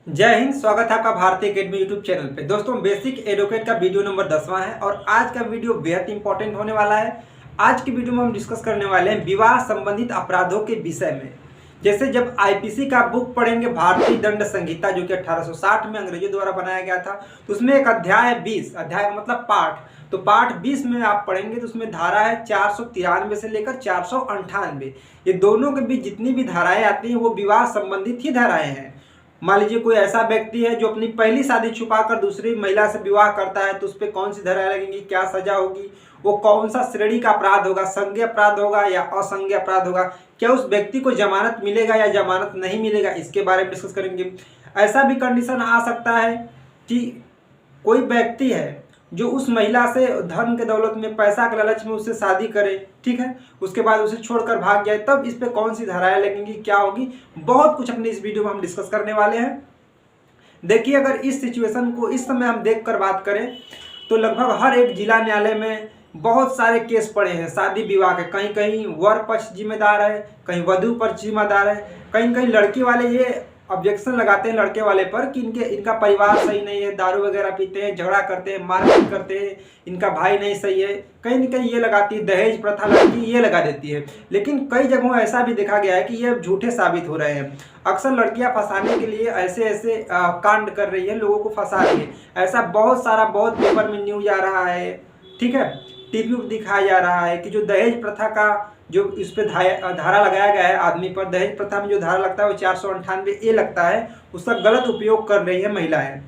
जय हिंद। स्वागत है आपका भारतीय अकेडमी यूट्यूब चैनल पे। दोस्तों, बेसिक एडवोकेट का वीडियो नंबर 10वां है और आज का वीडियो बेहद इंपॉर्टेंट होने वाला है। आज की वीडियो में हम डिस्कस करने वाले हैं विवाह संबंधित अपराधों के विषय में। जैसे जब आईपीसी का बुक पढ़ेंगे, भारतीय दंड संहिता, जो कि 1860 में अंग्रेजों द्वारा बनाया गया था, तो उसमें एक अध्याय है 20, अध्याय का मतलब पाठ। तो पाठ 20 में आप पढ़ेंगे तो उसमें धारा है 493 से लेकर 498। ये दोनों के बीच जितनी भी धाराएं आती हैं वो विवाह संबंधित ही धाराएं हैं। मान लीजिए कोई ऐसा व्यक्ति है जो अपनी पहली शादी छुपाकर दूसरी महिला से विवाह करता है, तो उस पर कौन सी धाराएं लगेंगी, क्या सजा होगी, वो कौन सा श्रेणी का अपराध होगा, संज्ञेय अपराध होगा या असंज्ञेय अपराध होगा, क्या उस व्यक्ति को जमानत मिलेगा या जमानत नहीं मिलेगा, इसके बारे में डिस्कस करेंगे। ऐसा भी कंडीशन आ सकता है कि कोई व्यक्ति है जो उस महिला से धन के दौलत में, पैसा के लालच में उससे शादी करे, ठीक है, उसके बाद उसे छोड़कर भाग जाए, तब इस पे कौन सी धाराएं लगेंगी, क्या होगी, बहुत कुछ अपने इस वीडियो में हम डिस्कस करने वाले हैं। देखिए, अगर इस सिचुएशन को इस समय हम देखकर बात करें तो लगभग हर एक जिला न्यायालय में बहुत सारे केस पड़े हैं शादी विवाह के। कहीं कहीं वर पक्ष जिम्मेदार है, कहीं वधु पक्ष जिम्मेदार है, कहीं कहीं लड़की वाले ये ऑब्जेक्शन लगाते हैं लड़के वाले पर कि इनका परिवार सही नहीं है, दारू वगैरह पीते हैं, झगड़ा करते हैं, मारपीट करते हैं, इनका भाई नहीं सही है। कहीं न कहीं ये लगाती है, दहेज प्रथा लड़की ये लगा देती है। लेकिन कई जगहों ऐसा भी देखा गया है कि ये झूठे साबित हो रहे हैं। अक्सर लड़कियां फंसाने के लिए ऐसे ऐसे कांड कर रही है, लोगों को फंसा रही है। ऐसा बहुत सारा, बहुत पेपर में न्यूज आ रहा है, ठीक है, टीवी पर दिखाया जा रहा है कि जो दहेज प्रथा का जो इस पे धारा लगाया गया है आदमी पर, दहेज प्रथा में जो धारा लगता है वो 498A लगता है, उसका गलत उपयोग कर रही है महिलाएं।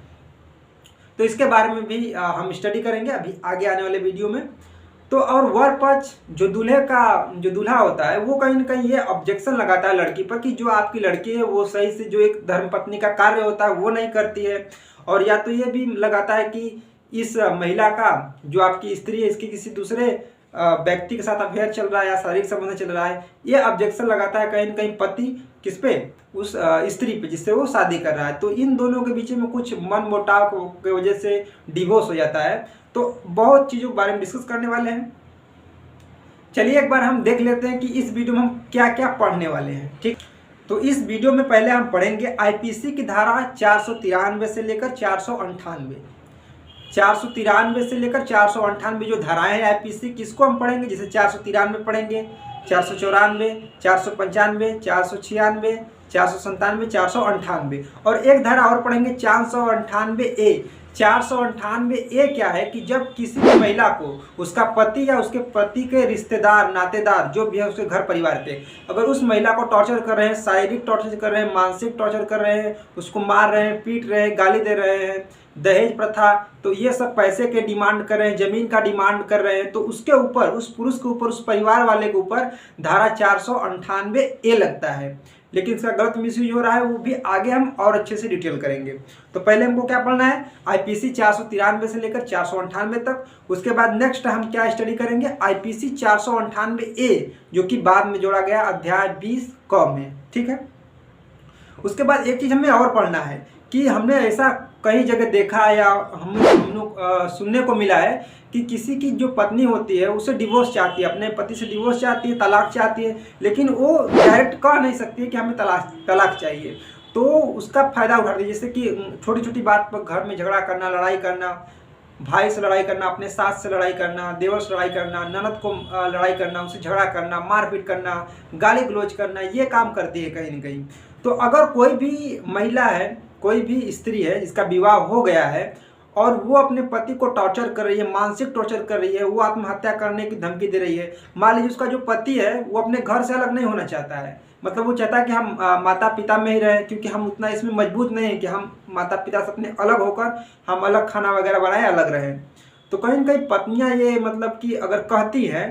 तो इसके बारे में भी हम स्टडी करेंगे अभी आगे आने वाले वीडियो में। तो और वर पक्ष जो दूल्हा होता है, वो कहीं ना कहीं ये ऑब्जेक्शन लगाता है लड़की पर कि जो आपकी लड़की है वो सही से जो एक धर्मपत्नी का कार्य होता है वो नहीं करती है। और या तो ये भी लगाता है कि इस महिला का, जो आपकी स्त्री है, इसकी किसी दूसरे व्यक्ति के साथ अफेयर चल रहा है या शारीरिक संबंध चल रहा है। ये ऑब्जेक्शन लगाता है कहीं न कहीं पति किस पे, उस स्त्री पे जिससे वो शादी कर रहा है। तो इन दोनों के बीच में कुछ मन मुटाव की वजह से डिवोर्स हो जाता है। तो बहुत चीज़ों के बारे में डिस्कस करने वाले हैं। चलिए एक बार हम देख लेते हैं कि इस वीडियो में हम क्या क्या पढ़ने वाले हैं, ठीक। तो इस वीडियो में पहले हम पढ़ेंगे आईपीसी की धारा 493 से लेकर 498। 493 से लेकर 498 जो धाराएं हैं आईपीसी, किसको हम पढ़ेंगे। जैसे 493 पढ़ेंगे, 494, 495, 496, 497, 498 और एक धारा और पढ़ेंगे 498A। 498A क्या है कि जब किसी भी महिला को उसका पति या उसके पति के रिश्तेदार, नातेदार जो भी है उसके घर परिवार पे, अगर उस महिला को टॉर्चर कर रहे हैं, शारीरिक टॉर्चर कर रहे हैं, मानसिक टॉर्चर कर रहे हैं, उसको मार रहे हैं, पीट रहे हैं, गाली दे रहे हैं, दहेज प्रथा, तो ये सब पैसे के डिमांड कर रहे हैं, जमीन का डिमांड कर रहे हैं, तो उसके ऊपर, उस पुरुष के ऊपर, उस परिवार वाले के ऊपर धारा 498A लगता है। लेकिन इसका गलत मिसयूज हो रहा है, वो भी आगे हम और अच्छे से डिटेल करेंगे। तो पहले हमको क्या पढ़ना है, आईपीसी 493 से लेकर 498 तक। उसके बाद नेक्स्ट हम क्या स्टडी करेंगे, आईपीसी 498A, जो कि बाद में जोड़ा गया अध्याय 20 क में, ठीक है। उसके बाद एक चीज़ हमें और पढ़ना है कि हमने ऐसा कई जगह देखा या हम लोग सुनने को मिला है कि किसी की जो पत्नी होती है उसे डिवोर्स चाहती है, अपने पति से डिवोर्स चाहती है, तलाक चाहती है, लेकिन वो डायरेक्ट कह नहीं सकती है कि हमें तलाक चाहिए। तो उसका फ़ायदा उठाती है, जैसे कि छोटी छोटी बात पर घर में झगड़ा करना, लड़ाई करना, भाई से लड़ाई करना, अपने सास से लड़ाई करना, देवर से लड़ाई करना, ननद को लड़ाई करना, उससे झगड़ा करना, मारपीट करना, गाली गलौज करना, ये काम करती है कहीं ना कहीं। तो अगर कोई भी महिला है, कोई भी स्त्री है जिसका विवाह हो गया है और वो अपने पति को टॉर्चर कर रही है, मानसिक टॉर्चर कर रही है, वो आत्महत्या करने की धमकी दे रही है। मान लीजिए उसका जो पति है वो अपने घर से अलग नहीं होना चाहता है, मतलब वो चाहता है कि हम माता पिता में ही रहें, क्योंकि हम उतना इसमें मजबूत नहीं है कि हम माता पिता से अपने अलग होकर हम अलग खाना वगैरह बनाएं, अलग रहें। तो कहीं ना कहीं पत्नियाँ ये मतलब कि अगर कहती हैं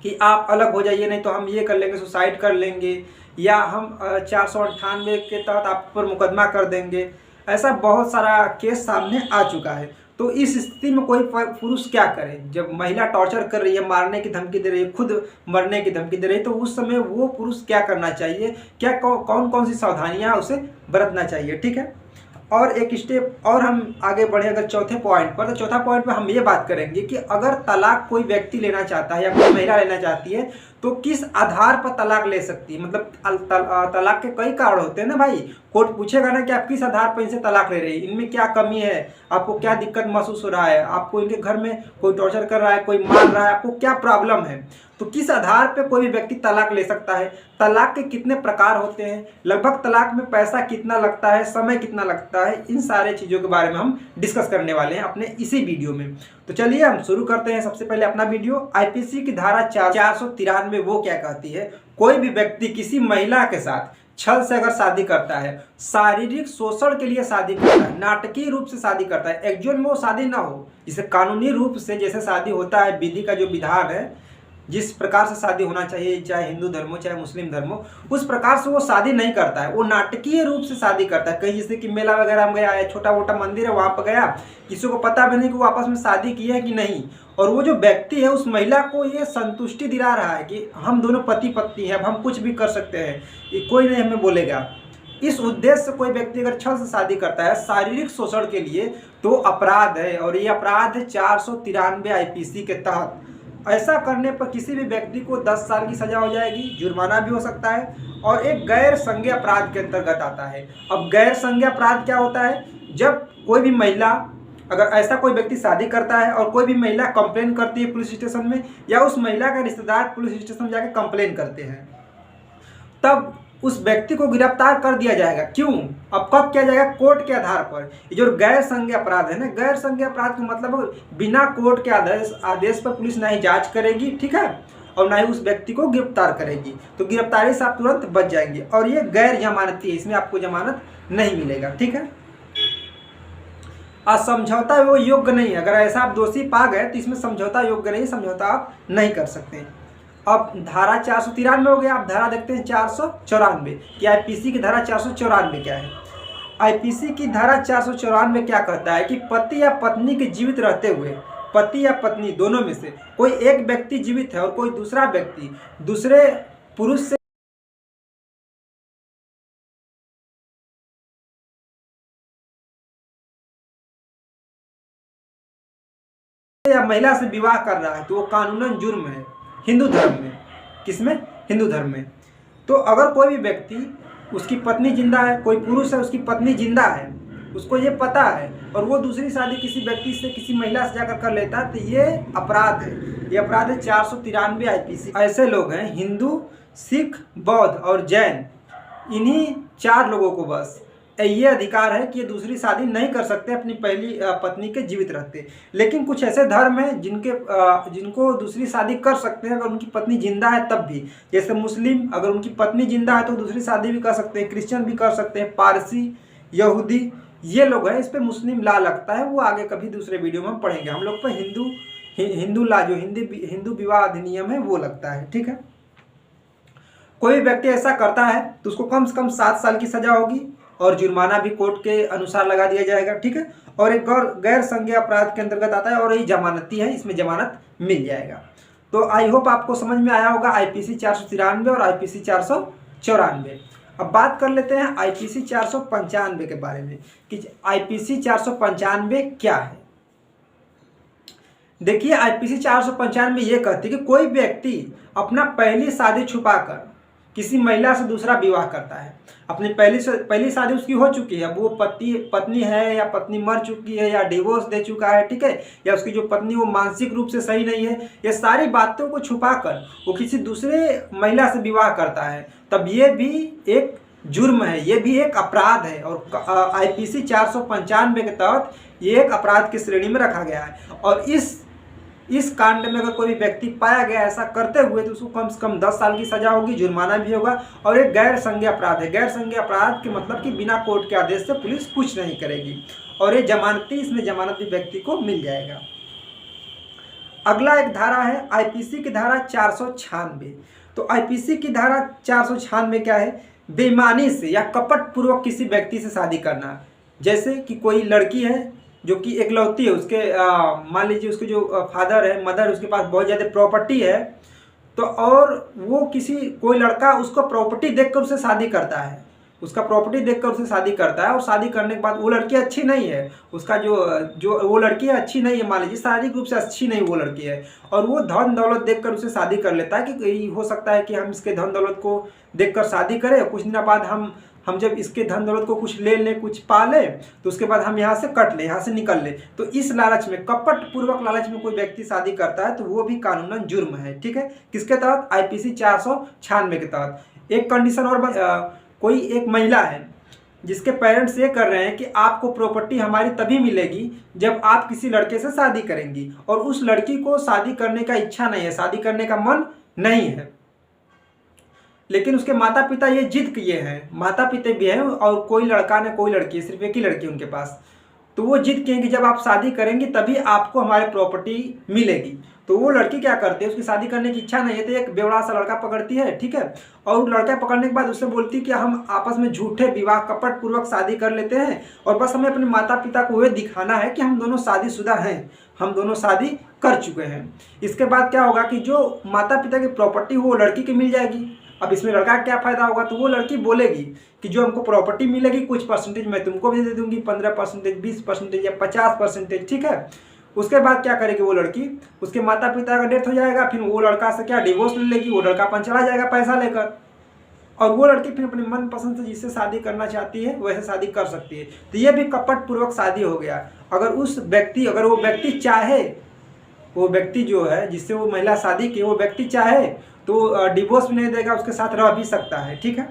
कि आप अलग हो जाइए, नहीं तो हम ये कर लेंगे, सुसाइड कर लेंगे, या हम 498 के तहत आप पर मुकदमा कर देंगे, ऐसा बहुत सारा केस सामने आ चुका है। तो इस स्थिति में कोई पुरुष क्या करे, जब महिला टॉर्चर कर रही है, मारने की धमकी दे रही है, खुद मरने की धमकी दे रही है, तो उस समय वो पुरुष क्या करना चाहिए, क्या कौन कौन सी सावधानियां उसे बरतना चाहिए, ठीक है। और एक स्टेप और हम आगे बढ़े अगर चौथे पॉइंट पर, तो चौथा पॉइंट पर हम ये बात करेंगे कि अगर तलाक कोई व्यक्ति लेना चाहता है या कोई महिला लेना चाहती है, तो किस आधार पर तलाक ले सकती है, मतलब तलाक के कई कारण होते हैं ना भाई। कोर्ट पूछेगा ना कि आप किस आधार पर इनसे तलाक ले रहे हैं, इनमें क्या कमी है, आपको क्या दिक्कत महसूस हो रहा है, आपको इनके घर में कोई टॉर्चर कर रहा है, कोई मार रहा है, आपको क्या प्रॉब्लम है। तो किस आधार पे कोई भी व्यक्ति तलाक ले सकता है, तलाक के कितने प्रकार होते हैं, लगभग तलाक में पैसा कितना लगता है, समय कितना लगता है, इन सारे चीज़ों के बारे में हम डिस्कस करने वाले हैं अपने इसी वीडियो में। तो चलिए हम शुरू करते हैं। सबसे पहले अपना वीडियो, आईपीसी की धारा 493 वो क्या कहती है। कोई भी व्यक्ति किसी महिला के साथ छल से अगर शादी करता है, शारीरिक शोषण के लिए शादी करता है, नाटकीय रूप से शादी करता है, एक्चुअल में वो शादी ना हो, जिसे कानूनी रूप से जैसे शादी होता है, विधि का जो विधान है, जिस प्रकार से शादी होना चाहिए, चाहे हिंदू धर्म हो चाहे मुस्लिम धर्म हो, उस प्रकार से वो शादी नहीं करता है, वो नाटकीय रूप से शादी करता है। कहीं जैसे कि मेला वगैरह में गया है, छोटा मोटा मंदिर है, वहाँ पर गया, किसी को पता भी नहीं कि वो आपस में शादी की है कि नहीं, और वो जो व्यक्ति है उस महिला को ये संतुष्टि दिला रहा है कि हम दोनों पति पत्नी हैं, अब हम कुछ भी कर सकते हैं, ये कोई नहीं हमें बोलेगा। इस उद्देश्य से कोई व्यक्ति अगर छल से शादी करता है शारीरिक शोषण के लिए, तो अपराध है, और ये अपराध है 493 आईपीसी के तहत। ऐसा करने पर किसी भी व्यक्ति को 10 साल की सजा हो जाएगी, जुर्माना भी हो सकता है, और एक गैर संज्ञेय अपराध के अंतर्गत आता है। अब गैर संज्ञेय अपराध क्या होता है, जब कोई भी महिला, अगर ऐसा कोई व्यक्ति शादी करता है और कोई भी महिला कंप्लेन करती है पुलिस स्टेशन में, या उस महिला का रिश्तेदार पुलिस स्टेशन जाकर कंप्लेन करते हैं, तब उस व्यक्ति को गिरफ्तार कर दिया जाएगा। क्यों? अब कब किया जाएगा? कोर्ट के आधार पर। ये जो गैर संज्ञेय अपराध है ना, गैर संज्ञेय अपराध का मतलब बिना कोर्ट के आदेश पर पुलिस ना ही जांच करेगी, ठीक है, और ना ही उस व्यक्ति को गिरफ्तार करेगी, तो गिरफ्तारी से आप तुरंत बच जाएंगे। और ये गैर जमानती है, इसमें आपको जमानत नहीं मिलेगा, ठीक है। समझौता वो योग्य नहीं है, अगर ऐसा आप दोषी पा गए तो इसमें समझौता योग्य नहीं, समझौता आप नहीं कर सकते। अब धारा 493 हो गया। अब धारा देखते हैं 494 कि आईपीसी की धारा 494 क्या है। आईपीसी की धारा 494 क्या कहता है कि पति या पत्नी के जीवित रहते हुए, पति या पत्नी दोनों में से कोई एक व्यक्ति जीवित है और कोई दूसरा व्यक्ति दूसरे पुरुष से या महिला से विवाह कर रहा है, तो वो कानूनन जुर्म है हिंदू धर्म में। किसमें? हिंदू धर्म में। तो अगर कोई भी व्यक्ति, उसकी पत्नी जिंदा है, कोई पुरुष है उसकी पत्नी जिंदा है, उसको ये पता है, और वो दूसरी शादी किसी व्यक्ति से, किसी महिला से जाकर कर लेता है, तो ये अपराध है। ये अपराध है 493 आईपीसी। ऐसे लोग हैं हिंदू, सिख, बौद्ध और जैन, इन्हीं 4 लोगों को बस ये अधिकार है कि ये दूसरी शादी नहीं कर सकते अपनी पहली पत्नी के जीवित रहते। लेकिन कुछ ऐसे धर्म हैं जिनको दूसरी शादी कर सकते हैं अगर उनकी पत्नी जिंदा है तब भी। जैसे मुस्लिम, अगर उनकी पत्नी जिंदा है तो दूसरी शादी भी कर सकते हैं, क्रिश्चियन भी कर सकते हैं, पारसी, यहूदी, ये लोग हैं। इस पर मुस्लिम ला लगता है, वो आगे कभी दूसरे वीडियो में हम पढ़ेंगे। हम लोग पर हिंदू ला, जो हिंदू विवाह अधिनियम है वो लगता है, ठीक है। कोई व्यक्ति ऐसा करता है तो उसको कम से कम 7 साल की सजा होगी, और जुर्माना भी कोर्ट के अनुसार लगा दिया जाएगा, ठीक है। और एक गैर संज्ञेय अपराध के अंतर्गत आता है, और ये जमानती है, इसमें जमानत मिल जाएगा। तो आई होप आपको समझ में आया होगा आईपीसी 493 और आईपीसी 494। अब बात कर लेते हैं आईपीसी 495 के बारे में कि आईपीसी 495 क्या है। देखिए, आईपीसी 495 ये कहती है कि कोई व्यक्ति अपना पहली शादी छुपाकर किसी महिला से दूसरा विवाह करता है। अपनी पहली शादी उसकी हो चुकी है, अब वो पत्नी है या पत्नी मर चुकी है या डिवोर्स दे चुका है, ठीक है, या उसकी जो पत्नी वो मानसिक रूप से सही नहीं है, ये सारी बातों को छुपाकर वो किसी दूसरे महिला से विवाह करता है, तब ये भी एक जुर्म है, ये भी एक अपराध है। और आईपीसी 495 के तहत ये एक अपराध की श्रेणी में रखा गया है। और इस कांड में अगर कोई भी व्यक्ति पाया गया ऐसा करते हुए तो उसको कम से कम 10 साल की सजा होगी, जुर्माना भी होगा, और एक गैर संज्ञेय अपराध है। गैर संज्ञेय अपराध के मतलब कि बिना कोर्ट के आदेश से पुलिस कुछ नहीं करेगी, और ये जमानती, इसमें जमानत भी व्यक्ति को मिल जाएगा। अगला एक धारा है आईपीसी की धारा 496। तो आईपीसी की धारा 496 क्या है? बेईमानी से या कपट पूर्वक किसी व्यक्ति से शादी करना। जैसे कि कोई लड़की है जो कि एकलौती है, उसके मान लीजिए उसके जो फादर है, मदर, उसके पास बहुत ज़्यादा प्रॉपर्टी है, तो और वो कोई लड़का उसको प्रॉपर्टी देखकर उससे शादी करता है, उसका प्रॉपर्टी देखकर उससे शादी करता है और शादी करने के बाद वो लड़की अच्छी नहीं है, उसका जो जो वो लड़की है अच्छी नहीं है, मान लीजिए शारीरिक रूप से अच्छी नहीं वो लड़की है, और वो धन दौलत देखकर उसे शादी कर लेता है कि हो सकता है कि हम इसके धन दौलत को देखकर शादी करें, कुछ दिन बाद हम जब इसके धन दौलत को कुछ ले लें, कुछ पा लें, तो उसके बाद हम यहाँ से कट लें, यहाँ से निकल लें। तो इस लालच में, कपट पूर्वक लालच में कोई व्यक्ति शादी करता है तो वो भी कानूनन जुर्म है। ठीक है, किसके तहत? IPC 496 के तहत। एक कंडीशन और कोई एक महिला है जिसके पेरेंट्स ये कर रहे हैं कि आपको प्रॉपर्टी हमारी तभी मिलेगी जब आप किसी लड़के से शादी करेंगी, और उस लड़की को शादी करने का इच्छा नहीं है, शादी करने का मन नहीं है, लेकिन उसके माता पिता ये जिद किए हैं, माता पिता भी हैं और कोई लड़का न कोई लड़की, सिर्फ एक ही लड़की उनके पास, तो वो जिद किए कि जब आप शादी करेंगे तभी आपको हमारी प्रॉपर्टी मिलेगी। तो वो लड़की क्या करती है, उसकी शादी करने की इच्छा नहीं है तो एक बेवड़ा सा लड़का पकड़ती है, ठीक है, और वो लड़का पकड़ने के बाद उससे बोलती है कि हम आपस में झूठे विवाह कपट पूर्वक शादी कर लेते हैं और बस हमें अपने माता पिता को ये दिखाना है कि हम दोनों शादीशुदा हैं, हम दोनों शादी कर चुके हैं। इसके बाद क्या होगा कि जो माता पिता की प्रॉपर्टी वो लड़की की मिल जाएगी। अब इसमें लड़का का क्या फायदा होगा, तो वो लड़की बोलेगी कि जो हमको प्रॉपर्टी मिलेगी कुछ परसेंटेज मैं तुमको भी दे दूंगी, 15%, 20% या 50%, ठीक है। उसके बाद क्या करेगी वो लड़की, उसके माता पिता का डेथ हो जाएगा, फिर वो लड़का से क्या डिवोर्स ले लेगी, वो लड़का अपन चला जाएगा पैसा लेकर, और वो लड़की फिर अपने मन पसंद से जिससे शादी करना चाहती है वैसे शादी कर सकती है। तो ये भी कपट पूर्वक शादी हो गया। अगर वो व्यक्ति चाहे, वो व्यक्ति जो है जिससे वो महिला शादी की, वो व्यक्ति चाहे तो डिवोर्स भी नहीं देगा, उसके साथ रह भी सकता है। ठीक है,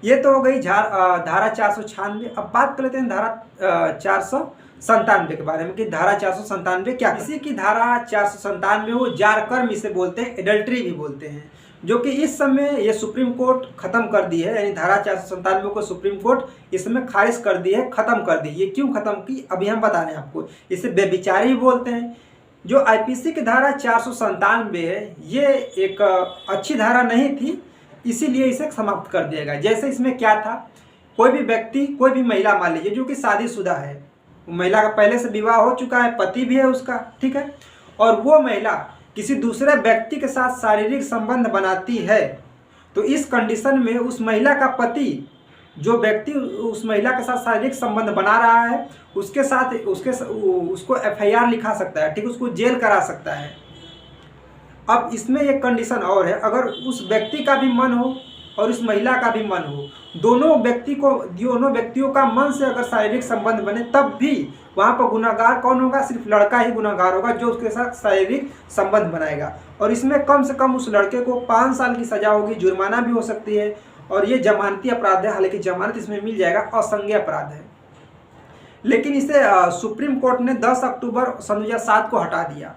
ये तो हो गई धारा 496। अब बात कर लेते हैं धारा 497 के बारे में कि धारा 497 क्या। इसी की धारा 497 वो जारकर्म इसे बोलते हैं, एडल्ट्री भी बोलते हैं, जो कि इस समय ये सुप्रीम कोर्ट खत्म कर दी है। यानी धारा 497 को सुप्रीम कोर्ट इस समय खारिज कर दी है, खत्म कर दी। ये क्यों खत्म की अभी हम बता रहे हैं आपको। इसे बेविचारी भी बोलते हैं। जो IPC की धारा 497 है ये एक अच्छी धारा नहीं थी, इसीलिए इसे समाप्त कर दिया गया। जैसे इसमें क्या था, कोई भी व्यक्ति, कोई भी महिला मान लीजिए जो कि शादीशुदा है, महिला का पहले से विवाह हो चुका है, पति भी है उसका, ठीक है, और वो महिला किसी दूसरे व्यक्ति के साथ शारीरिक संबंध बनाती है, तो इस कंडीशन में उस महिला का पति, जो व्यक्ति उस महिला के साथ शारीरिक संबंध बना रहा है, उसके साथ उसको FIR लिखा सकता है, ठीक, उसको जेल करा सकता है। अब इसमें एक कंडीशन और है, अगर उस व्यक्ति का भी मन हो और उस महिला का भी मन हो, दोनों व्यक्तियों का मन से अगर शारीरिक संबंध बने, तब भी वहाँ पर गुनाहगार कौन होगा? सिर्फ लड़का ही गुनाहगार होगा जो उसके साथ शारीरिक संबंध बनाएगा। और इसमें कम से कम उस लड़के को 5 साल की सजा होगी, जुर्माना भी हो सकती है, और ये जमानती अपराध है। हालांकि जमानत इसमें मिल जाएगा, असंज्ञेय अपराध है। लेकिन इसे सुप्रीम कोर्ट ने 10 अक्टूबर सन 2007 को हटा दिया।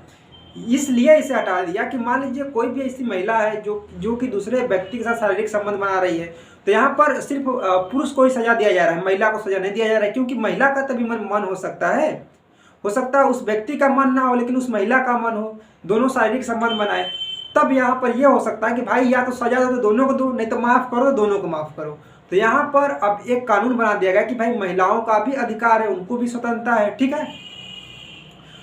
इसलिए इसे हटा दिया कि मान लीजिए कोई भी ऐसी महिला है जो कि दूसरे व्यक्ति के साथ शारीरिक संबंध बना रही है, तो यहाँ पर सिर्फ पुरुष को ही सजा दिया जा रहा है, महिला को सजा नहीं दिया जा रहा है। क्योंकि महिला का तभी मन हो सकता है उस व्यक्ति का मन ना हो लेकिन उस महिला का मन हो, दोनों शारीरिक संबंध बनाए, तब यहाँ पर यह हो सकता है कि भाई या तो सजा दो तो दोनों को दो, नहीं तो माफ़ करो तो दोनों को माफ़ करो। तो यहाँ पर अब एक कानून बना दिया गया कि भाई महिलाओं का भी अधिकार है, उनको भी स्वतंत्रता है, ठीक है।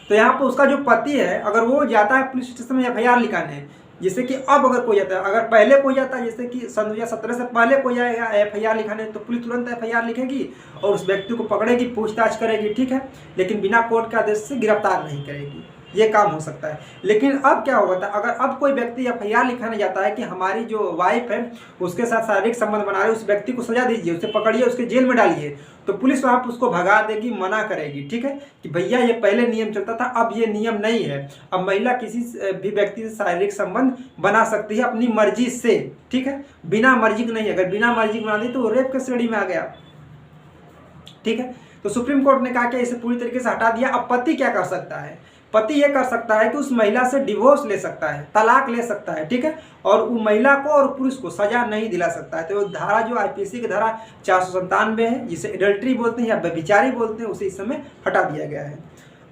तो यहाँ पर उसका जो पति है, अगर वो जाता है पुलिस स्टेशन में FIR लिखाने, जैसे कि अब अगर कोई जाता है, अगर पहले कोई जाता है, जैसे कि सन 2017 से पहले कोई जाएगा FIR लिखाने, तो पुलिस तुरंत FIR लिखेगी और उस व्यक्ति को पकड़ेगी, पूछताछ करेगी, ठीक है, लेकिन बिना कोर्ट के आदेश से गिरफ्तार नहीं करेगी। ये काम हो सकता है। लेकिन अब क्या होगा था, अगर अब कोई व्यक्ति FIR लिखाने जाता है कि हमारी जो वाइफ है उसके साथ शारीरिक संबंध बना रहे, उस व्यक्ति को सजा दीजिए, उसे पकड़िए, उसके जेल में डालिए, तो पुलिस वहाँ पर उसको भगा देगी, मना करेगी, ठीक है, कि भैया ये पहले नियम चलता था, अब ये नियम नहीं है। अब महिला किसी भी व्यक्ति से शारीरिक संबंध बना सकती है अपनी मर्जी से, ठीक है, बिना मर्जी की नहीं। अगर बिना मर्जी बना दी तो वो रेप के श्रेणी में आ गया, ठीक है। तो सुप्रीम कोर्ट ने कहा कि इसे पूरी तरीके से हटा दिया। अब पति क्या कर सकता है? पति ये कर सकता है कि उस महिला से डिवोर्स ले सकता है, तलाक ले सकता है, ठीक है, और वो महिला को और पुरुष को सजा नहीं दिला सकता है। तो धारा जो IPC की धारा 497 है, जिसे एडल्ट्री बोलते हैं या व्यभिचारी बोलते हैं, उसे इस समय हटा दिया गया है।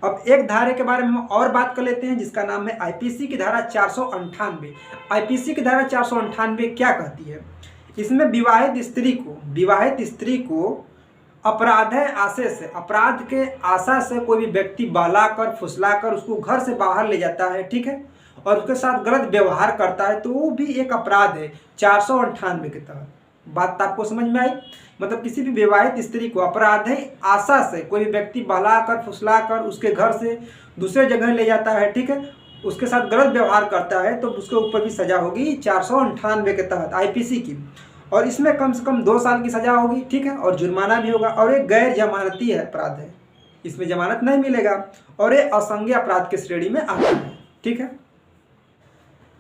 अब एक धारे के बारे में हम और बात कर लेते हैं जिसका नाम है IPC की धारा 498। IPC की धारा 498 क्या कहती है? इसमें विवाहित स्त्री को अपराध है आशय से, अपराध के आशा से कोई भी व्यक्ति बहलाकर फुसलाकर उसको घर से बाहर ले जाता है, ठीक है, और उसके साथ गलत व्यवहार करता है, तो वो भी एक अपराध है 498 के तहत। बात आपको समझ में आई। मतलब किसी भी विवाहित स्त्री को अपराधी आशा से कोई भी व्यक्ति बहलाकर फुसलाकर उसके घर से दूसरे जगह ले जाता है, ठीक है, उसके साथ गलत व्यवहार करता है, तो उसके ऊपर भी सजा होगी 498 के तहत आईपीसी की, और इसमें कम से कम 2 साल की सजा होगी, ठीक है, और जुर्माना भी होगा। और एक गैर जमानती है अपराध है, इसमें जमानत नहीं मिलेगा, और ये असंज्ञेय अपराध की श्रेणी में आता है, ठीक है।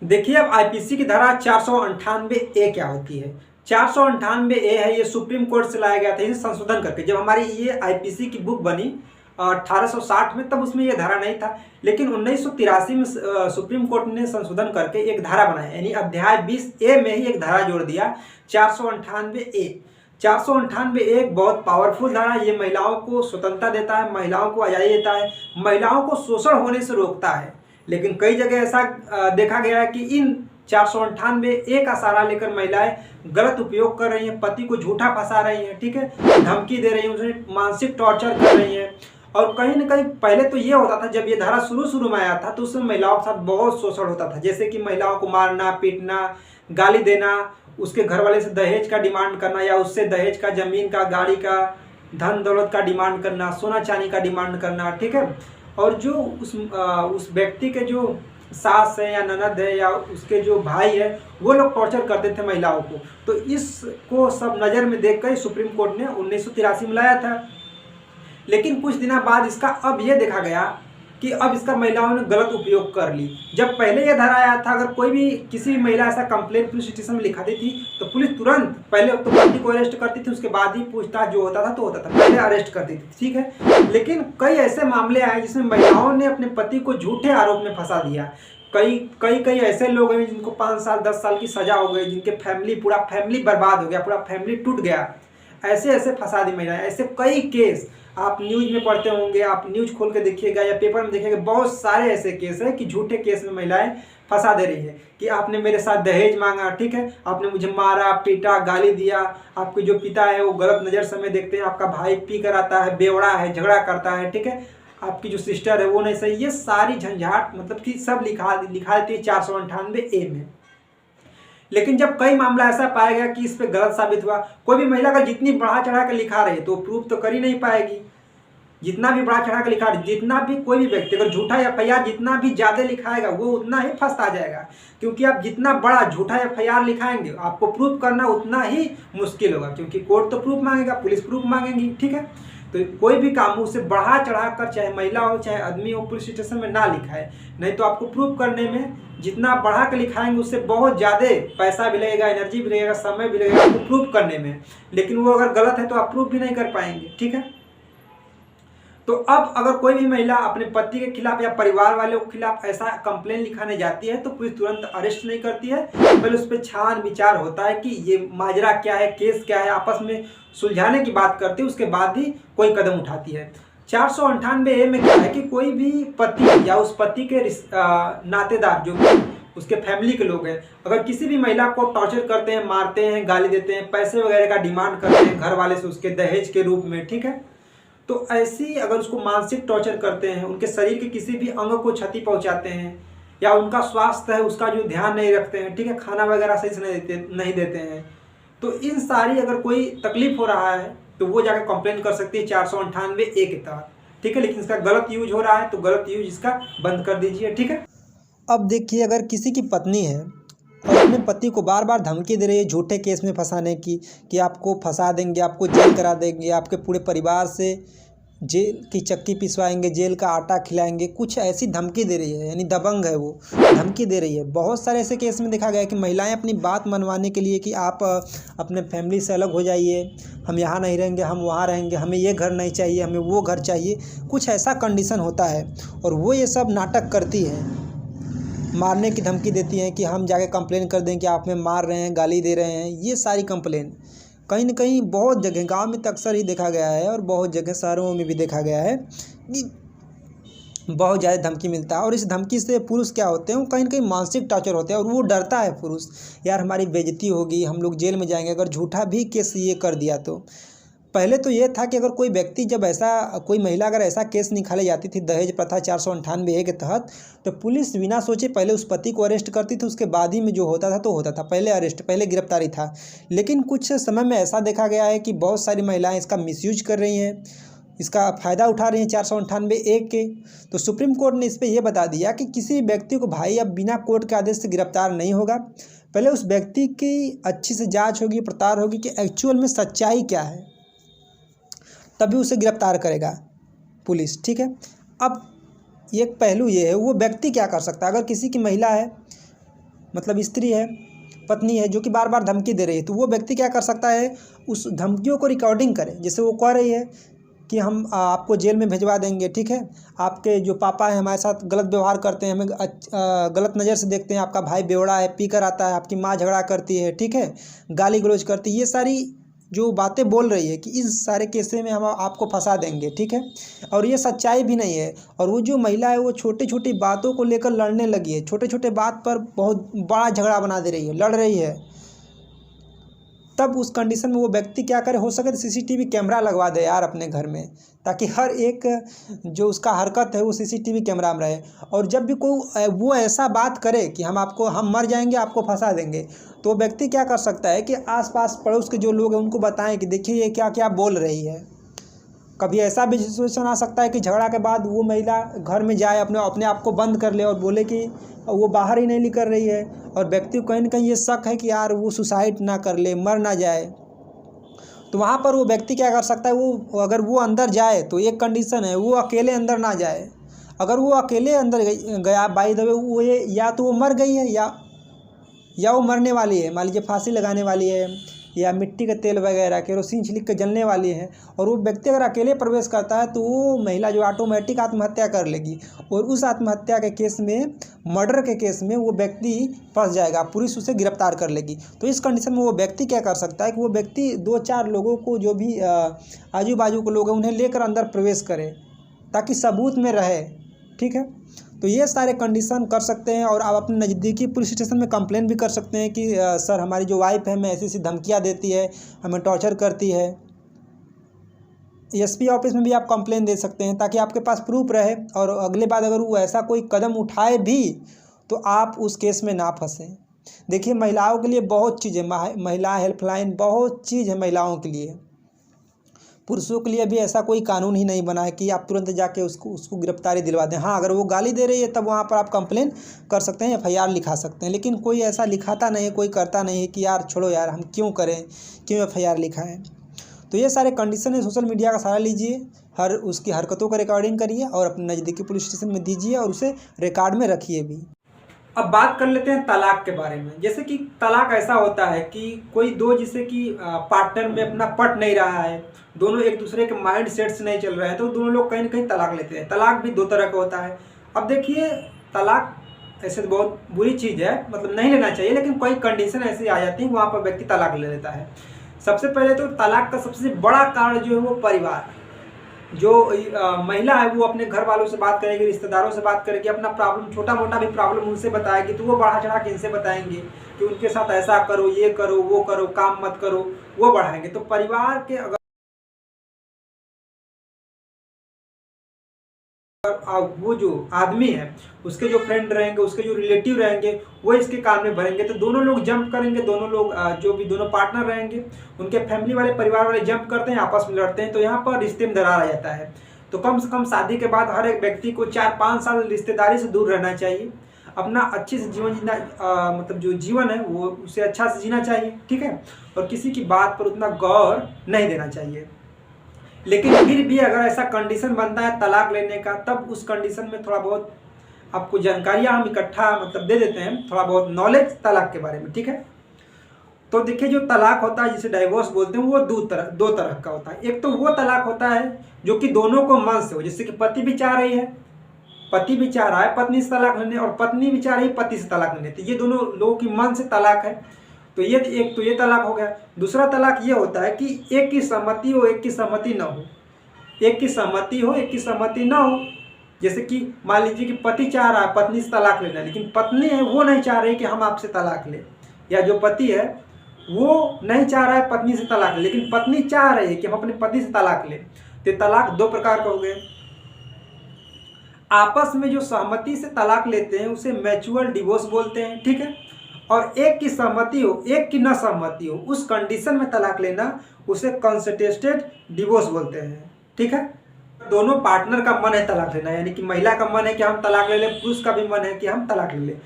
देखिए अब आईपीसी की धारा 498 ए क्या होती है। 498 ए है, ये सुप्रीम कोर्ट से लाया गया था, इसे संशोधन करके। जब हमारी ये आईपीसी की बुक बनी 1860 में, तब उसमें ये धारा नहीं था, लेकिन 1983 में सुप्रीम कोर्ट ने संशोधन करके एक धारा बनाई, यानी अध्याय 20 ए में ही एक धारा जोड़ दिया 498 ए। 498 एक बहुत पावरफुल धारा, ये महिलाओं को स्वतंत्रता देता है, महिलाओं को आज़ादी देता है, महिलाओं को शोषण होने से रोकता है। लेकिन कई जगह ऐसा देखा गया है कि इन 498 ए का सहारा लेकर महिलाएं गलत उपयोग कर रही हैं, पति को झूठा फंसा रही हैं, ठीक है, धमकी दे रही हैं, उसे मानसिक टॉर्चर कर रही हैं। और कहीं ना कहीं पहले तो ये होता था, जब ये धारा शुरू में आया था तो उसमें महिलाओं के साथ बहुत शोषण होता था, जैसे कि महिलाओं को मारना पीटना, गाली देना, उसके घर वाले से दहेज का डिमांड करना, या उससे दहेज का, जमीन का, गाड़ी का, धन दौलत का डिमांड करना, सोना चांदी का डिमांड करना, ठीक है। और जो उस व्यक्ति के जो सास है या ननद है या उसके जो भाई है, वो लोग टॉर्चर करते थे महिलाओं को। तो इसको सब नज़र में देखकर सुप्रीम कोर्ट ने 1983 में लाया था। लेकिन कुछ दिनों बाद इसका अब ये देखा गया कि अब इसका महिलाओं ने गलत उपयोग कर ली। जब पहले यह धारा आया था, अगर कोई भी किसी भी महिला ऐसा कंप्लेंट पुलिस स्टेशन में लिखाती थी तो पुलिस तुरंत पहले तो पति को अरेस्ट करती थी, उसके बाद ही पूछताछ जो होता था तो होता था, पहले अरेस्ट करती थी, ठीक है। लेकिन कई ऐसे मामले आए जिसमें महिलाओं ने अपने पति को झूठे आरोप में फंसा दिया। कई ऐसे लोग हैं जिनको 5 साल 10 साल की सजा हो गई, जिनके पूरा फैमिली बर्बाद हो गया, पूरा फैमिली टूट गया, ऐसे फंसा दी महिलाएं। ऐसे कई केस आप न्यूज़ में पढ़ते होंगे, आप न्यूज़ खोल के देखिएगा या पेपर में देखिएगा, बहुत सारे ऐसे केस हैं कि झूठे केस में महिलाएं फंसा दे रही है कि आपने मेरे साथ दहेज मांगा, ठीक है, आपने मुझे मारा पीटा गाली दिया, आपके जो पिता है वो गलत नज़र से देखते हैं, आपका भाई पी कर आता है, बेवड़ा है, झगड़ा करता है, ठीक है, आपकी जो सिस्टर है वो नहीं सही। ये सारी झंझाट मतलब कि सब लिखा देती है 498 ए में। लेकिन जब कई मामला ऐसा पाया गया कि इस पे गलत साबित हुआ, कोई भी महिला का जितनी बढ़ा चढ़ा कर लिखा रही तो प्रूफ तो कर ही नहीं पाएगी। जितना भी बढ़ा चढ़ा कर लिखा रही, जितना भी कोई भी व्यक्ति अगर झूठा एफआईआर जितना भी ज़्यादा लिखाएगा वो उतना ही फंसता जाएगा, क्योंकि आप जितना बड़ा झूठा एफआईआर लिखाएंगे आपको प्रूफ करना उतना ही मुश्किल होगा, क्योंकि कोर्ट तो प्रूफ मांगेगा, पुलिस प्रूफ मांगेगी, ठीक है। तो कोई भी काम उसे बढ़ा चढ़ा कर, चाहे महिला हो चाहे आदमी हो, पुलिस स्टेशन में ना लिखाए, नहीं तो आपको प्रूफ करने में जितना बढ़ा कर लिखाएंगे उससे बहुत ज़्यादा पैसा भी लगेगा, एनर्जी भी लगेगा, समय भी लगेगा आपको प्रूफ करने में। लेकिन वो अगर गलत है तो आप प्रूफ भी नहीं कर पाएंगे, ठीक है। तो अब अगर कोई भी महिला अपने पति के खिलाफ या परिवार वालों के खिलाफ ऐसा कंप्लेन लिखाने जाती है तो पुलिस तुरंत अरेस्ट नहीं करती है, पहले उस पर छान विचार होता है कि ये माजरा क्या है, केस क्या है, आपस में सुलझाने की बात करती है, उसके बाद ही कोई कदम उठाती है। 498 ए में क्या है कि कोई भी पति या उस पति के नातेदार जो उसके फैमिली के लोग हैं, अगर किसी भी महिला को टॉर्चर करते हैं, मारते हैं, गाली देते हैं, पैसे वगैरह का डिमांड करते हैं घर वाले से उसके दहेज के रूप में, ठीक है, तो ऐसी अगर उसको मानसिक टॉर्चर करते हैं, उनके शरीर के किसी भी अंग को क्षति पहुंचाते हैं, या उनका स्वास्थ्य है उसका जो ध्यान नहीं रखते हैं, ठीक है, खाना वगैरह सही से नहीं देते हैं, तो इन सारी अगर कोई तकलीफ हो रहा है तो वो जाकर कंप्लेन कर सकती है 498 ए के तहत, ठीक है। लेकिन इसका गलत यूज हो रहा है तो गलत यूज इसका बंद कर दीजिए, ठीक है। अब देखिए, अगर किसी की पत्नी है और अपने पति को बार बार धमकी दे रही है झूठे केस में फंसाने की, कि आपको फंसा देंगे, आपको जेल करा देंगे, आपके पूरे परिवार से जेल की चक्की पिसवाएंगे, जेल का आटा खिलाएंगे, कुछ ऐसी धमकी दे रही है, यानी दबंग है वो, धमकी दे रही है। बहुत सारे ऐसे केस में देखा गया है कि महिलाएं अपनी बात मनवाने के लिए कि आप अपने फैमिली से अलग हो जाइए, हम यहाँ नहीं रहेंगे, हम वहाँ रहेंगे, हमें ये घर नहीं चाहिए, हमें वो घर चाहिए, कुछ ऐसा कंडीशन होता है, और वो ये सब नाटक करती है, मारने की धमकी देती हैं कि हम जाके कंप्लेन कर दें कि आप हमें मार रहे हैं, गाली दे रहे हैं। ये सारी कंप्लेन कहीं न कहीं बहुत जगह गांव में तो अक्सर ही देखा गया है, और बहुत जगह शहरों में भी देखा गया है कि बहुत ज़्यादा धमकी मिलता है। और इस धमकी से पुरुष क्या होते हैं, वो कहीं न कहीं मानसिक टॉर्चर होते हैं, और वो डरता है पुरुष, यार हमारी बेइज्जती होगी, हम लोग जेल में जाएंगे, अगर झूठा भी केस ये कर दिया तो पहले तो ये था कि अगर कोई व्यक्ति जब ऐसा कोई महिला अगर ऐसा केस निकाले जाती थी दहेज प्रथा 498A के तहत, तो पुलिस बिना सोचे पहले उस पति को अरेस्ट करती थी, उसके बाद ही में जो होता था तो होता था, पहले अरेस्ट, पहले गिरफ्तारी था। लेकिन कुछ समय में ऐसा देखा गया है कि बहुत सारी महिलाएं इसका मिसयूज कर रही हैं, इसका फ़ायदा उठा रही हैं 498A के। तो सुप्रीम कोर्ट ने इस पर यह बता दिया कि किसी व्यक्ति को भाई अब बिना कोर्ट के आदेश से गिरफ्तार नहीं होगा, पहले उस व्यक्ति की अच्छी से जांच होगी, पड़ताल होगी कि एक्चुअल में सच्चाई क्या है, तभी उसे गिरफ्तार करेगा पुलिस, ठीक है। अब एक पहलू ये है, वो व्यक्ति क्या कर सकता है अगर किसी की महिला है, मतलब स्त्री है, पत्नी है, जो कि बार बार धमकी दे रही है, तो वो व्यक्ति क्या कर सकता है, उस धमकियों को रिकॉर्डिंग करे। जैसे वो कह रही है कि हम आपको जेल में भिजवा देंगे, ठीक है, आपके जो पापा हैं हमारे साथ गलत व्यवहार करते हैं, हमें गलत नज़र से देखते हैं, आपका भाई बेवड़ा है, पीकर आता है, आपकी माँ झगड़ा करती है, ठीक है, गाली गलौज करती है, ये सारी जो बातें बोल रही है कि इस सारे केसे में हम आपको फंसा देंगे, ठीक है। और ये सच्चाई भी नहीं है। और वो जो महिला है वो छोटी छोटी बातों को लेकर लड़ने लगी है, छोटे छोटे बात पर बहुत बड़ा झगड़ा बना दे रही है, लड़ रही है। तब उस कंडीशन में वो व्यक्ति क्या करे, हो सके तो CCTV कैमरा लगवा दे यार अपने घर में, ताकि हर एक जो उसका हरकत है वो CCTV कैमरा में रहे। और जब भी कोई वो ऐसा बात करे कि हम मर जाएंगे, आपको फंसा देंगे, तो व्यक्ति क्या कर सकता है कि आसपास पड़ोस के जो लोग हैं उनको बताएं कि देखिए ये क्या क्या बोल रही है। कभी ऐसा भी सिचुएशन आ सकता है कि झगड़ा के बाद वो महिला घर में जाए, अपने आप को बंद कर ले और बोले कि वो बाहर ही नहीं निकल रही है, और व्यक्ति को कहीं ना कहीं ये शक है कि यार वो सुसाइड ना कर ले, मर ना जाए। तो वहाँ पर वो व्यक्ति क्या कर सकता है, वो अगर वो अंदर जाए तो एक कंडीशन है, वो अकेले अंदर ना जाए। अगर वो अकेले अंदर गया, बाय द वे वो ये या तो वो मर गई है या वो मरने वाली है, मान लीजिए फांसी लगाने वाली है, या मिट्टी का तेल वगैरह केरोसिन छिड़क के जलने वाली है, और वो व्यक्ति अगर अकेले प्रवेश करता है तो वो महिला जो ऑटोमेटिक आत्महत्या कर लेगी, और उस आत्महत्या के केस में, मर्डर के केस में वो व्यक्ति फंस जाएगा, पुलिस उसे गिरफ्तार कर लेगी। तो इस कंडीशन में वो व्यक्ति क्या कर सकता है कि वो व्यक्ति 2-4 लोगों को, जो भी आजू बाजू के लोग हैं, उन्हें लेकर अंदर प्रवेश करे ताकि सबूत में रहे, ठीक है। तो ये सारे कंडीशन कर सकते हैं। और आप अपने नज़दीकी पुलिस स्टेशन में कंप्लेन भी कर सकते हैं कि सर हमारी जो वाइफ है हमें ऐसी ऐसी धमकियाँ देती है, हमें टॉर्चर करती है। SP ऑफिस में भी आप कंप्लेन दे सकते हैं ताकि आपके पास प्रूफ रहे, और अगले बार अगर वो ऐसा कोई कदम उठाए भी तो आप उस केस में ना फंसें। देखिए महिलाओं के लिए बहुत चीज़ है, महिला हेल्पलाइन बहुत चीज़ है महिलाओं के लिए। पुरुषों के लिए अभी ऐसा कोई कानून ही नहीं बना है कि आप तुरंत जाके उसको गिरफ्तारी दिलवा दें। हाँ, अगर वो गाली दे रही है तब वहाँ पर आप कंप्लेन कर सकते हैं, FIR लिखा सकते हैं, लेकिन कोई ऐसा लिखाता नहीं है, कोई करता नहीं है कि यार छोड़ो यार हम क्यों करें, क्यों FIR लिखाएं। तो ये सारे कंडीशन है, सोशल मीडिया का सहारा लीजिए, हर उसकी हरकतों का रिकॉर्डिंग करिए और अपने नज़दीकी पुलिस स्टेशन में दीजिए और उसे रिकॉर्ड में रखिए भी। अब बात कर लेते हैं तलाक के बारे में। जैसे कि तलाक ऐसा होता है कि कोई दो, जैसे कि पार्टनर में अपना पट नहीं रहा है, दोनों एक दूसरे के माइंड सेट से नहीं चल रहे हैं, तो दोनों लोग कहीं ना कहीं तलाक लेते हैं। तलाक भी 2 तरह का होता है। अब देखिए तलाक ऐसे तो बहुत बुरी चीज़ है, मतलब नहीं लेना चाहिए, लेकिन कोई कंडीशन ऐसी आ जाती है वहाँ पर व्यक्ति तलाक ले लेता है। सबसे पहले तो तलाक का सबसे बड़ा कारण जो है वो परिवार। जो महिला है वो अपने घर वालों से बात करेगी, रिश्तेदारों से बात करेगी, अपना प्रॉब्लम, छोटा मोटा भी प्रॉब्लम उनसे बताएगी, तो वो बढ़ा चढ़ा के इनसे बताएंगे कि उनके साथ ऐसा करो, ये करो, वो करो, काम मत करो, वो बढ़ाएंगे। तो परिवार के अगर वो जो आदमी है उसके जो फ्रेंड रहेंगे, उसके जो रिलेटिव रहेंगे, वो इसके काम में भरेंगे, तो दोनों लोग जंप करेंगे, दोनों लोग जो भी दोनों पार्टनर रहेंगे उनके फैमिली वाले, परिवार वाले जंप करते हैं, आपस में लड़ते हैं, तो यहाँ पर रिश्ते में दरार आ जाता है। तो कम से कम शादी के बाद हर एक व्यक्ति को 4-5 साल रिश्तेदारी से दूर रहना चाहिए, अपना अच्छे से जीवन जीना, मतलब जो जीवन है वो उसे अच्छा से जीना चाहिए, ठीक है। और किसी की बात पर उतना गौर नहीं देना चाहिए। लेकिन फिर भी अगर ऐसा कंडीशन बनता है तलाक लेने का, तब उस कंडीशन में थोड़ा बहुत आपको जानकारियाँ हम इकट्ठा मतलब दे देते हैं, थोड़ा बहुत नॉलेज तलाक के बारे में, ठीक है। तो देखिए जो तलाक होता है जिसे डाइवोर्स बोलते हैं, वो दो तरह का होता है। एक तो वो तलाक होता है जो कि दोनों को मन से हो, जैसे कि पति भी चाह रही है, पति भी चाह रहा है पत्नी से तलाक लेने, और पत्नी भी चाह रही है पति से तलाक लेने, तो ये दोनों लोगों की मन से तलाक है। तो ये एक तो ये तलाक हो गया। दूसरा तलाक ये होता है कि एक की सहमति हो, एक की सहमति न हो, एक की सहमति हो, एक की सहमति न हो। जैसे कि मान लीजिए कि पति चाह रहा है पत्नी से तलाक लेना, लेकिन पत्नी है वो नहीं चाह रही कि हम आपसे तलाक लें, या जो पति है वो नहीं चाह रहा है पत्नी से तलाक ले, लेकिन पत्नी चाह रही है कि हम अपने पति से तलाक लें। तो तलाक दो प्रकार का हो गए। आपस में जो सहमति से तलाक लेते हैं उसे म्यूचुअल डिवोर्स बोलते हैं, ठीक है। और एक की सहमति हो, एक की न सहमति हो, उस कंडीशन में तलाक लेना उसे कंसंटेटेड डिवोर्स बोलते हैं, ठीक है। दोनों पार्टनर का मन है तलाक लेना, यानी कि महिला का मन है कि हम तलाक ले लें, पुरुष का भी मन है कि हम तलाक ले लें।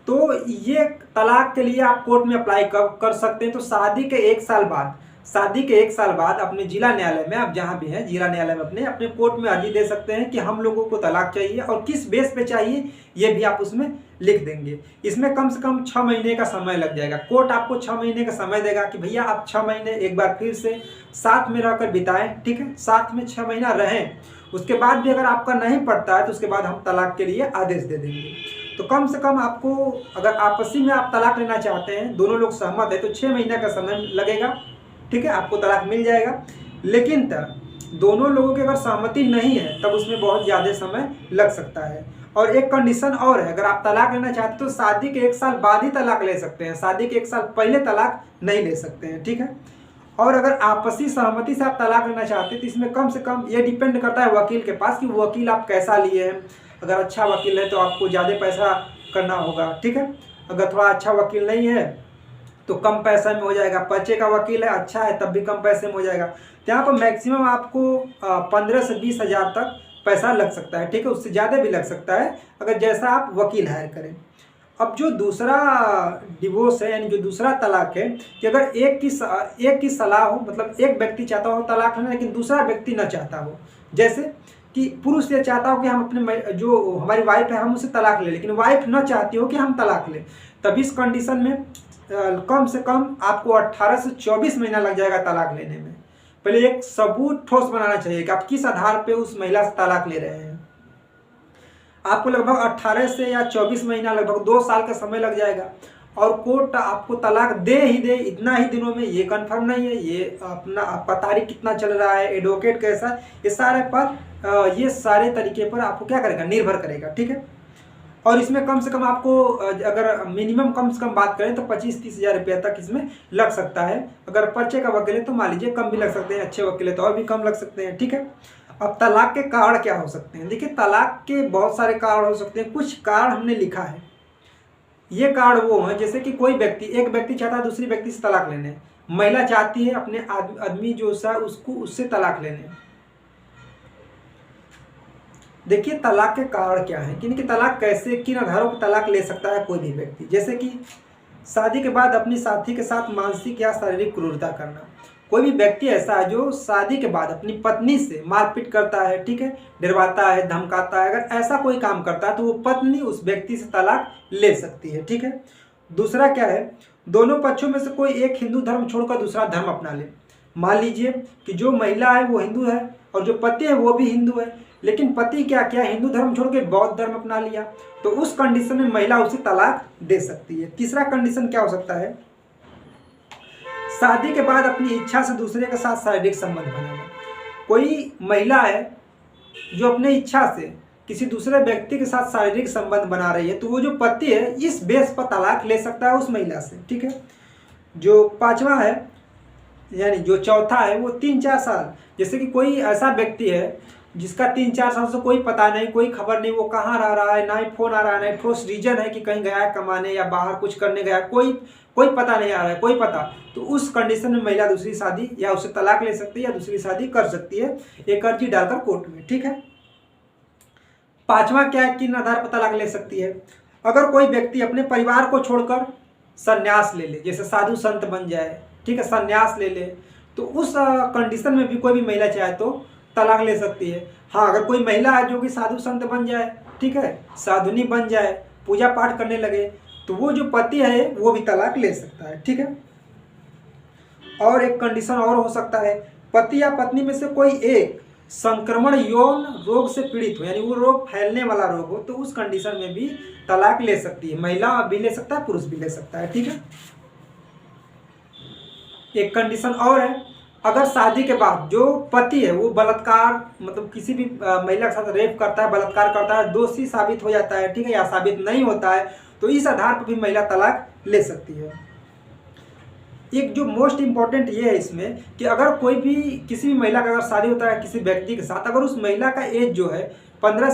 तो ये तलाक के लिए आप कोर्ट में अप्लाई कर सकते हैं। तो शादी के 1 साल बाद, अपने जिला न्यायालय में, आप जहाँ भी हैं जिला न्यायालय में अपने कोर्ट में अर्जी दे सकते हैं कि हम लोगों को तलाक चाहिए, और किस बेस पे चाहिए ये भी आप उसमें लिख देंगे। इसमें कम से कम 6 महीने का समय लग जाएगा। कोर्ट आपको 6 महीने का समय देगा कि भैया आप 6 महीने एक बार फिर से साथ में रहकर बिताएं, ठीक है, साथ में 6 महीना रहें। उसके बाद भी अगर आपका नहीं पड़ता है तो उसके बाद हम तलाक के लिए आदेश दे देंगे। तो कम से कम आपको, अगर आपसी में आप तलाक लेना चाहते हैं, दोनों लोग सहमत है, तो 6 महीने का समय लगेगा, ठीक है, आपको तलाक मिल जाएगा। लेकिन तब दोनों लोगों की अगर सहमति नहीं है तब उसमें बहुत ज़्यादा समय लग सकता है। और एक कंडीशन और है, अगर आप तलाक लेना चाहते हैं तो शादी के 1 साल बाद ही तलाक ले सकते हैं, शादी के 1 साल पहले तलाक नहीं ले सकते हैं, ठीक है। और अगर आपसी सहमति से आप तलाक लेना चाहते हैं तो इसमें कम से कम ये डिपेंड करता है वकील के पास कि वकील आप कैसा लिए हैं। अगर अच्छा वकील है तो आपको ज़्यादा पैसा करना होगा, ठीक है। अगर थोड़ा अच्छा वकील नहीं है तो कम पैसा में हो जाएगा। पर्चे का वकील है, अच्छा है, तब भी कम पैसे में हो जाएगा। तो यहाँ पर मैक्सिमम आपको 15 से 20 हज़ार तक पैसा लग सकता है, ठीक है, उससे ज़्यादा भी लग सकता है अगर जैसा आप वकील हायर करें। अब जो दूसरा डिवोर्स है, यानी जो दूसरा तलाक है, कि अगर एक की सलाह हो, मतलब एक व्यक्ति चाहता हो तलाक लेना लेकिन दूसरा व्यक्ति न चाहता हो। जैसे कि पुरुष ये चाहता हो कि हम अपने जो हमारी वाइफ है हम उसे तलाक लें, लेकिन वाइफ न चाहती हो कि हम तलाक लें, तब इस कंडीशन में कम से कम आपको 18 से 24 महीना लग जाएगा तलाक लेने में। पहले एक सबूत ठोस बनाना चाहिए कि आप किस आधार पे उस महिला से तलाक ले रहे हैं। आपको लगभग 18 से या 24 महीना, लगभग 2 साल का समय लग जाएगा। और कोर्ट आपको तलाक दे ही दे इतना ही दिनों में, ये कंफर्म नहीं है। ये अपना आपका तारीख कितना चल रहा है, एडवोकेट कैसा, ये सारे तरीके पर आपको क्या करेगा, निर्भर करेगा, ठीक है। और इसमें कम से कम आपको, अगर मिनिमम कम से कम बात करें तो 25-30 हज़ार रुपया तक इसमें लग सकता है। अगर पर्चे का वकील है तो मान लीजिए कम भी लग सकते हैं, अच्छे वकील है तो और भी कम लग सकते हैं, ठीक है। अब तलाक के कारण क्या हो सकते हैं? देखिए, तलाक के बहुत सारे कारण हो सकते हैं। कुछ कारण हमने लिखा है। ये कारण वो हैं जैसे कि एक व्यक्ति चाहता है दूसरी व्यक्ति से तलाक लेने, महिला चाहती है अपने आदमी जो सा उसको उससे तलाक लेने। देखिए, तलाक के कारण क्या है, कि तलाक कैसे, किन आधारों पर तलाक ले सकता है कोई भी व्यक्ति। जैसे कि शादी के बाद अपनी साथी के साथ मानसिक या शारीरिक क्रूरता करना। कोई भी व्यक्ति ऐसा है जो शादी के बाद अपनी पत्नी से मारपीट करता है, ठीक है, डरवाता है, धमकाता है, अगर ऐसा कोई काम करता है तो वो पत्नी उस व्यक्ति से तलाक ले सकती है, ठीक है। दूसरा क्या है, दोनों पक्षों में से कोई एक हिंदू धर्म छोड़कर दूसरा धर्म अपना ले। मान लीजिए कि जो महिला है वो हिंदू है और जो पति है वो भी हिंदू है, लेकिन पति क्या किया, हिंदू धर्म छोड़ के बौद्ध धर्म अपना लिया, तो उस कंडीशन में महिला उसे तलाक दे सकती है। तीसरा कंडीशन क्या हो सकता है, शादी के बाद अपनी इच्छा से दूसरे के साथ शारीरिक संबंध बनाना। कोई महिला है जो अपने इच्छा से किसी दूसरे व्यक्ति के साथ शारीरिक संबंध बना रही है, तो वो जो पति है इस बेस पर तलाक ले सकता है उस महिला से, ठीक है। जो पांचवा है, यानी जो चौथा है, वो 3-4 साल। जैसे कि कोई ऐसा व्यक्ति है जिसका 3-4 साल से कोई पता नहीं, कोई खबर नहीं, वो कहाँ रह रहा है, ना ही फोन आ रहा है, ना ही ठोस रीजन है कि कहीं गया है कमाने या बाहर कुछ करने गया, कोई पता नहीं आ रहा है, कोई पता। तो उस कंडीशन में महिला दूसरी शादी या उसे तलाक ले सकती है या दूसरी शादी कर सकती है, एक अर्जी डालकर कोर्ट में, ठीक है। पांचवा क्या है, किन आधार पर तलाक ले सकती है, अगर कोई व्यक्ति अपने परिवार को छोड़कर संन्यास ले ले, जैसे साधु संत बन जाए, ठीक है, संन्यास ले ले, तो उस कंडीशन में भी कोई भी महिला चाहे तो तलाक ले सकती है। हाँ, अगर कोई महिला है जो कि साधु संत बन जाए, ठीक है, साधुनी बन जाए, पूजा पाठ करने लगे, तो वो जो पति है वो भी तलाक ले सकता है, ठीक है। और एक कंडीशन और हो सकता है, पति या पत्नी में से कोई एक संक्रमण यौन रोग से पीड़ित हो, यानी वो रोग फैलने वाला रोग हो, तो उस कंडीशन में भी तलाक ले सकती है। महिला भी ले सकता है, पुरुष भी ले सकता है, ठीक है। एक कंडीशन और है, अगर शादी के बाद जो पति है वो बलात्कार, मतलब किसी भी महिला के साथ रेप करता है, बलात्कार करता है, दोषी साबित हो जाता है, ठीक है, या साबित नहीं होता है, तो इस आधार पर भी महिला तलाक ले सकती है। एक जो मोस्ट इम्पॉर्टेंट ये है इसमें कि अगर कोई भी किसी भी महिला का अगर शादी होता है किसी व्यक्ति के साथ, अगर उस महिला का एज जो है 15